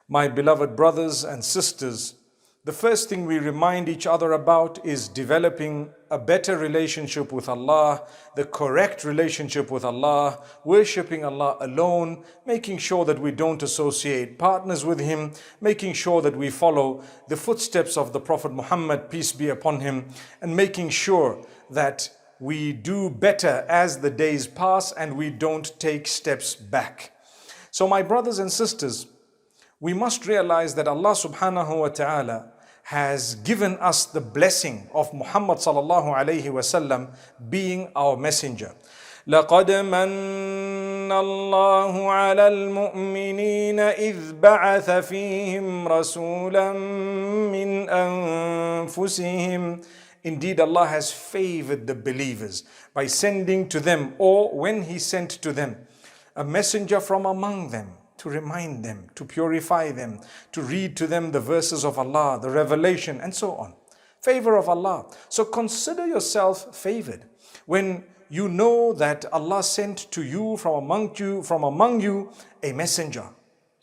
My beloved brothers and sisters, the first thing we remind each other about is developing a better relationship with Allah, the correct relationship with Allah, worshipping Allah alone, making sure that we don't associate partners with Him, making sure that we follow the footsteps of the Prophet Muhammad, peace be upon him, and making sure that we do better as the days pass and we don't take steps back. So my brothers and sisters, we must realize that Allah subhanahu wa ta'ala has given us the blessing of Muhammad sallallahu alayhi wasallam being our messenger. لَقَدْ مَنَّ اللَّهُ عَلَى الْمُؤْمِنِينَ إِذْ بَعَثَ فِيهِمْ رَسُولًا مِّنْ أَنفُسِهِمْ. Indeed, Allah has favored the believers by sending to them, or when He sent to them, a messenger from among them, to remind them, to purify them, to read to them the verses of Allah, the revelation, and so on. Favor of Allah. So consider yourself favored when you know that Allah sent to you from among you a messenger,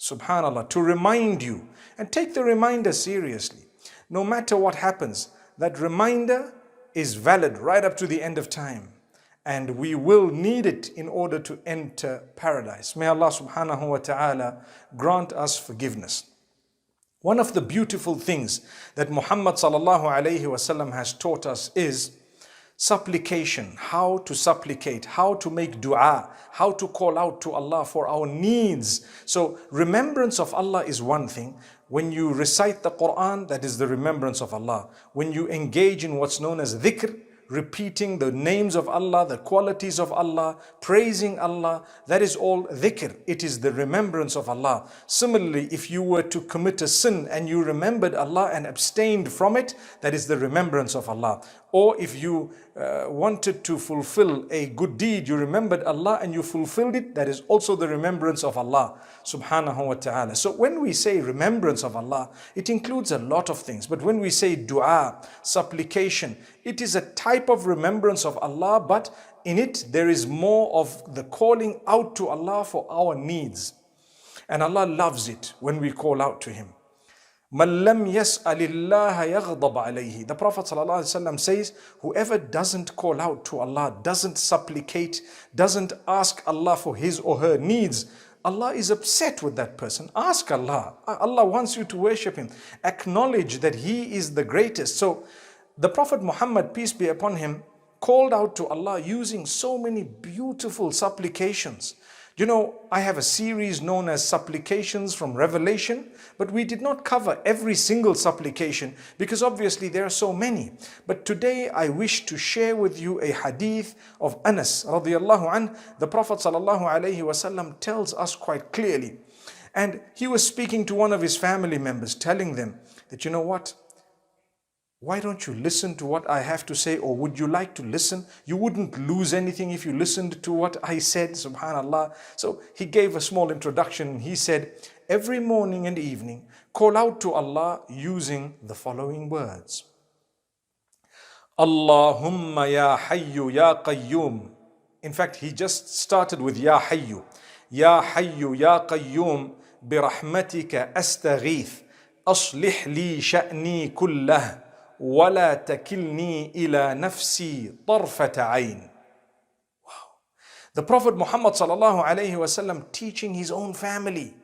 subhanallah, to remind you, and take the reminder seriously. No matter what happens, that reminder is valid right up to the end of time. And we will need it in order to enter paradise. May Allah subhanahu wa ta'ala grant us forgiveness. One of the beautiful things that Muhammad sallallahu alayhi wasallam has taught us is supplication, how to supplicate, how to make dua, how to call out to Allah for our needs. So remembrance of Allah is one thing. When you recite the Quran, that is the remembrance of Allah. When you engage in what's known as dhikr, repeating the names of Allah, the qualities of Allah, praising Allah, that is all dhikr. It is the remembrance of Allah. Similarly, if you were to commit a sin and you remembered Allah and abstained from it, that is the remembrance of Allah. Or if you wanted to fulfill a good deed, you remembered Allah and you fulfilled it, that is also the remembrance of Allah subhanahu wa ta'ala. So when we say remembrance of Allah, it includes a lot of things. But when we say dua, supplication, it is a type of remembrance of Allah, but in it there is more of the calling out to Allah for our needs. And Allah loves it when we call out to Him. مَنْ لَمْ يَسْأَلِ اللَّهَ يَغْضَبْ عَلَيْهِ. The Prophet ﷺ says, whoever doesn't call out to Allah, doesn't supplicate, doesn't ask Allah for his or her needs, Allah is upset with that person. Ask Allah. Allah wants you to worship Him. Acknowledge that He is the greatest. So the Prophet Muhammad, peace be upon him, called out to Allah using so many beautiful supplications. You know, I have a series known as Supplications from Revelation, but we did not cover every single supplication because obviously there are so many. But today I wish to share with you a hadith of Anas radiallahu anh. The Prophet sallallahu alaihi wasallam tells us quite clearly. And he was speaking to one of his family members, telling them that, you know what? Why don't you listen to what I have to say, or would you like to listen? You wouldn't lose anything if you listened to what I said, subhanallah. So he gave a small introduction. He said, every morning and evening, call out to Allah using the following words. Allahumma ya hayyu ya qayyum. In fact, he just started with ya hayyu. Ya hayyu ya qayyum birahmatika astaghith. Aslih li sha'ni kullah. وَلَا تَكِلْنِي إِلَى نَفْسِي طَرْفَةَ عَيْنٍ. Wow. The Prophet Muhammad sallallahu alayhi wasallam teaching his own family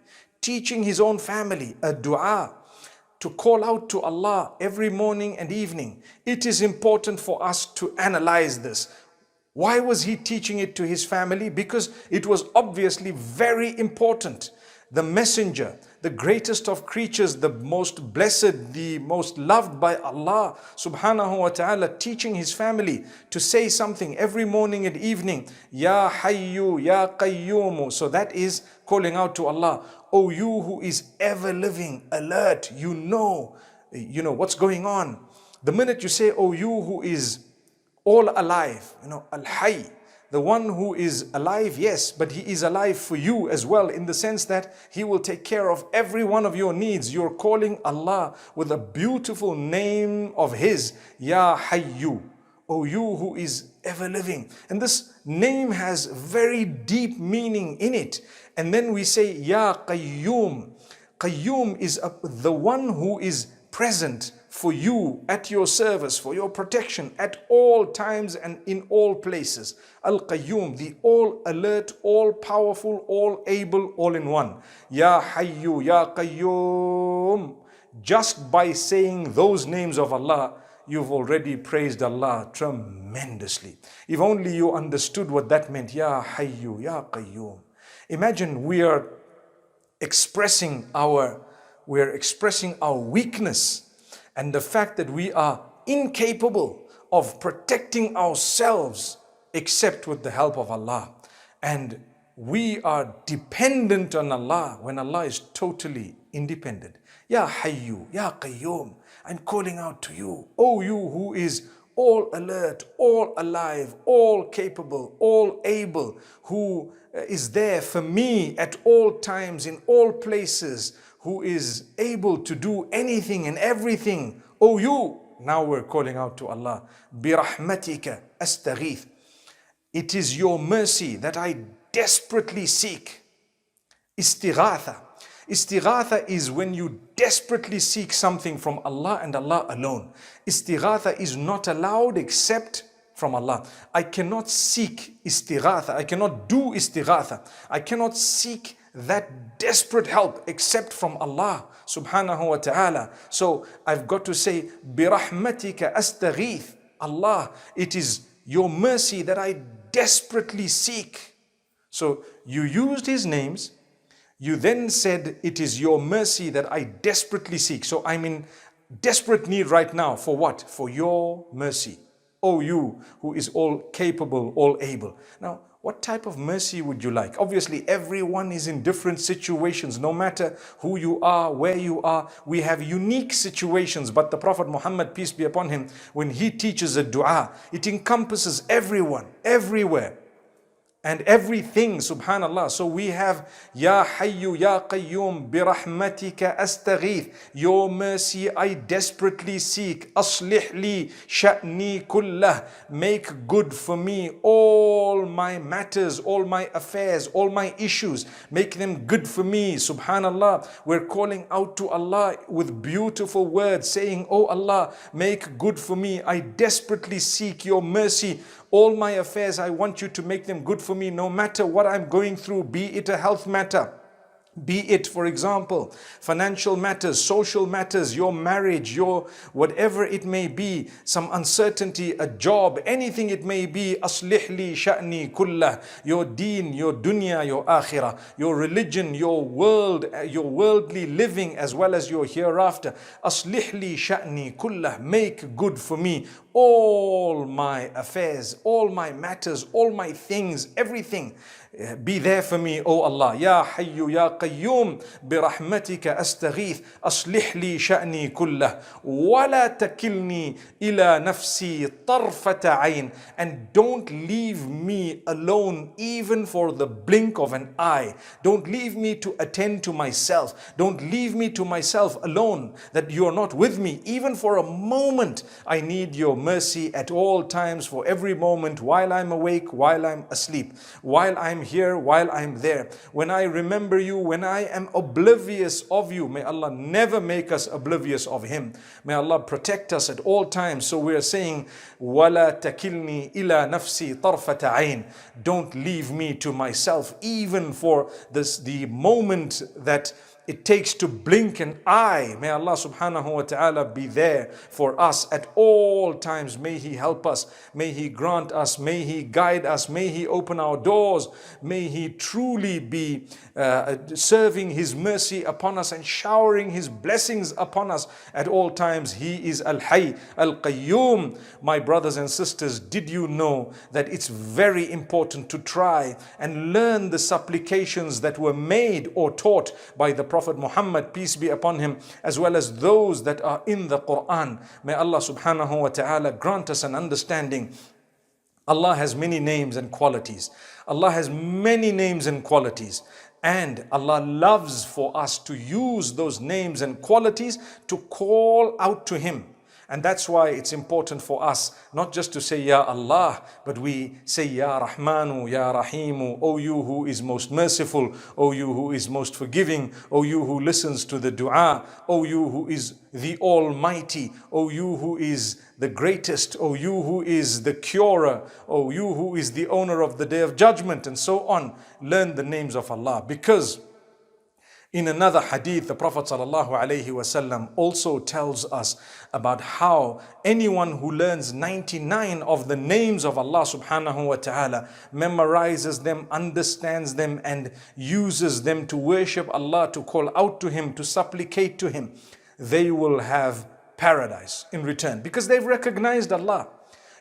a dua to call out to Allah every morning and evening. It is important for us to analyze this. Why was he teaching it to his family? Because it was obviously very important. The messenger, the greatest of creatures, the most blessed, the most loved by Allah subhanahu wa ta'ala, teaching his family to say something every morning and evening. Ya Hayyu, Ya Qayyumu. So that is calling out to Allah. Oh, you who is ever living, alert, you know what's going on. The minute you say, oh, you who is all alive, Al-Hayy, the one who is alive, yes, but He is alive for you as well, in the sense that He will take care of every one of your needs. You're calling Allah with a beautiful name of His, Ya Hayyu, O you who is ever living. And this name has very deep meaning in it. And then we say, Ya Qayyum. Qayyum is the one who is present for you, at your service, for your protection at all times and in all places. Al-Qayyum, the all alert, all powerful, all able, all in one. Ya Hayyu, Ya Qayyum. Just by saying those names of Allah, you've already praised Allah tremendously. If only you understood what that meant. Ya Hayyu, Ya Qayyum. Imagine we are expressing our weakness and the fact that we are incapable of protecting ourselves except with the help of Allah. And we are dependent on Allah when Allah is totally independent. Ya Hayyu, Ya Qayyum, I'm calling out to you, O you who is all alert, all alive, all capable, all able, who is there for me at all times, in all places, who is able to do anything and everything. Oh you, now we're calling out to Allah. Birahmatika astaghith. It is your mercy that I desperately seek. Istighatha. Istighatha is when you desperately seek something from Allah and Allah alone. Istighatha is not allowed except from Allah. I cannot seek istighatha. I cannot do istighatha. I cannot seek that desperate help except from Allah subhanahu wa ta'ala. So I've got to say, birahmatika astaghith. Allah, it is your mercy that I desperately seek. So you used his names. You then said, it is your mercy that I desperately seek. So I'm in desperate need right now. For what? For your mercy. Oh, you who is all capable, all able. Now, what type of mercy would you like? Obviously, everyone is in different situations. No matter who you are, where you are, we have unique situations. But the Prophet Muhammad, peace be upon him, when he teaches a dua, it encompasses everyone, everywhere, and everything, subhanallah. So we have Ya Hayyu Ya Qayyum birahmatika astaghith. Your mercy I desperately seek. Aslih li sha'ni kullah. Make good for me all my matters, all my affairs, all my issues. Make them good for me, subhanallah. We're calling out to Allah with beautiful words, saying, Oh Allah, make good for me. I desperately seek your mercy. All my affairs, I want you to make them good for me, no matter what I'm going through, be it a health matter, be it, for example, financial matters, social matters, your marriage, your whatever it may be, some uncertainty, a job, anything it may be. Aslih li sha'ni kullah. Your deen, your dunya, your akhirah, your religion, your world, your worldly living, as well as your hereafter. Aslih li sha'ni kullah. Make good for me all my affairs, all my matters, all my things, everything. Be there for me, O Allah. Ya Hayyu Ya Qayyum birahmatika astaghith. Aslih li sha'ni kullah. Wala takilni ila nafsi tarfata ayn. And don't leave me alone even for the blink of an eye. Don't leave me to attend to myself. Don't leave me to myself alone, that you're not with me even for a moment. I need your mercy at all times, for every moment, while I'm awake, while I'm asleep, while I'm here, while I'm there. When I remember you, when I am oblivious of you, may Allah never make us oblivious of him. May Allah protect us at all times. So we're saying, وَلَا تَكِلْنِي إِلَى نَفْسِي طَرْفَةَ عَيْنٍ. Don't leave me to myself even for the moment that it takes to blink an eye. May Allah subhanahu wa ta'ala be there for us at all times. May He help us. May He grant us. May He guide us. May He open our doors. May He truly be serving His mercy upon us and showering His blessings upon us at all times. He is Al-Hayy, Al-Qayyum. My brothers and sisters, did you know that it's very important to try and learn the supplications that were made or taught by the Prophet Muhammad, peace be upon him, as well as those that are in the Quran. May Allah subhanahu wa ta'ala grant us an understanding. Allah has many names and qualities. Allah has many names and qualities. And Allah loves for us to use those names and qualities to call out to Him And that's why it's important for us not just to say Ya Allah, but we say Ya Rahmanu, Ya Rahimu, O you who is most merciful, O you who is most forgiving, O you who listens to the dua, O you who is the Almighty, O you who is the greatest, O you who is the curer, O you who is the owner of the Day of Judgment, and so on. Learn the names of Allah, because in another hadith, the Prophet ﷺ also tells us about how anyone who learns 99 of the names of Allah subhanahu wa ta'ala, memorizes them, understands them, and uses them to worship Allah, to call out to Him, to supplicate to Him, they will have paradise in return, because they've recognized Allah.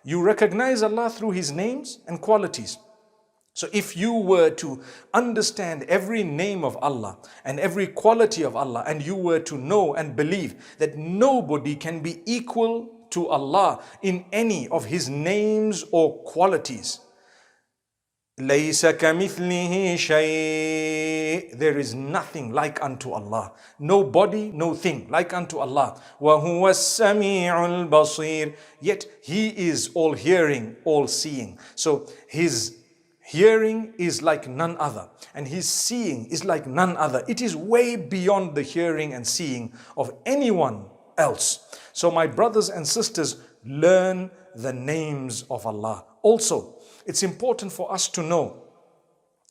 You recognize Allah through His names and qualities. So if you were to understand every name of Allah and every quality of Allah, and you were to know and believe that nobody can be equal to Allah in any of His names or qualities, لَيْسَ كَمِثْلِهِ شَيْءٍ, there is nothing like unto Allah. No body, no thing like unto Allah. وَهُوَ السَّمِيعُ الْبَصِيرُ, yet He is all hearing, all seeing. So His hearing is like none other, and His seeing is like none other. It is way beyond the hearing and seeing of anyone else. So my brothers and sisters, learn the names of Allah. Also, it's important for us to know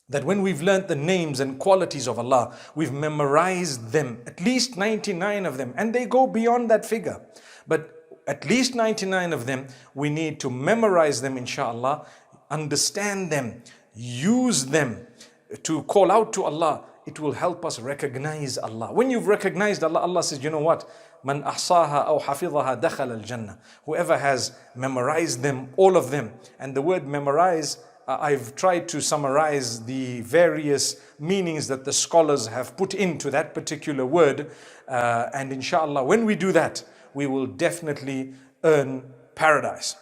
that when we've learned the names and qualities of Allah, we've memorized them, at least 99 of them, and they go beyond that figure. But at least 99 of them, we need to memorize them, inshallah, understand them, use them to call out to Allah. It will help us recognize Allah. When you've recognized Allah, Allah says, you know what? Man ahsaha aw hafidhaha dakhala al-jannah. Whoever has memorized them, all of them. And the word memorize, I've tried to summarize the various meanings that the scholars have put into that particular word. And inshallah, when we do that, we will definitely earn paradise.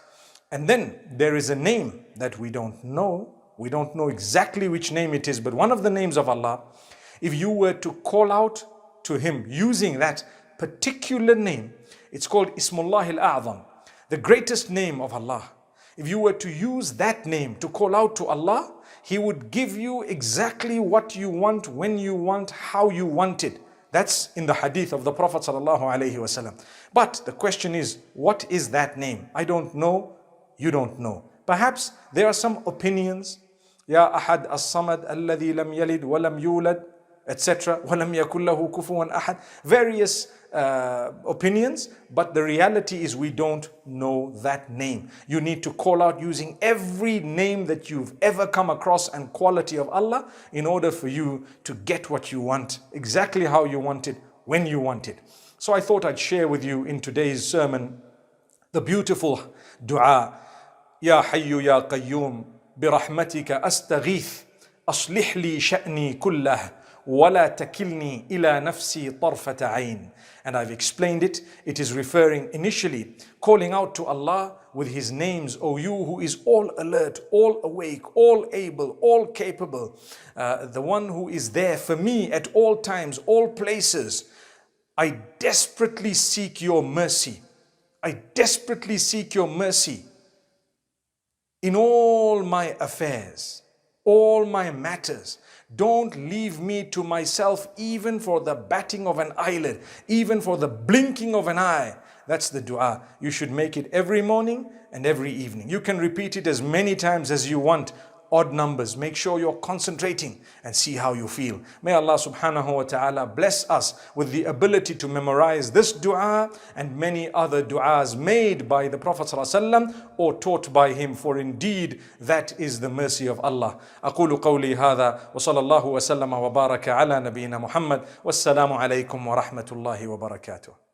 And then there is a name that we don't know. We don't know exactly which name it is, but one of the names of Allah, if you were to call out to Him using that particular name, it's called Ismullah al-A'zam, the greatest name of Allah. If you were to use that name to call out to Allah, He would give you exactly what you want, when you want, how you want it. That's in the hadith of the Prophet ﷺ. But the question is, what is that name? I don't know, you don't know. Perhaps there are some opinions. Ya Ahad as-Samad alladhi lam yalid wa lam yulad, etc. wa lam yakul lahu kufuwan ahad. Various opinions, but the reality is we don't know that name. You need to call out using every name that you've ever come across and quality of Allah in order for you to get what you want, exactly how you want it, when you want it. So I thought I'd share with you in today's sermon the beautiful dua. Ya Hayyu Ya Qayyum برحمتك أستغيث أصلح لي شأني كله ولا تكلني إلى نفسي طرفة عين. And I've explained it. It is referring initially, calling out to Allah with His names, O you who is all alert, all awake, all able, all capable, the one who is there for me at all times, all places. I desperately seek your mercy. I desperately seek your mercy in all my affairs, all my matters. Don't leave me to myself even for the batting of an eyelid, even for the blinking of an eye. That's the dua. You should make it every morning and every evening. You can repeat it as many times as you want. Odd numbers. Make sure you're concentrating and see how you feel. May Allah subhanahu wa ta'ala bless us with the ability to memorize this dua and many other duas made by the Prophet ﷺ or taught by him, for indeed that is the mercy of Allah. أقول قولي هذا وصلى الله وسلم وبارك على نبينا محمد والسلام عليكم ورحمة الله وبركاته.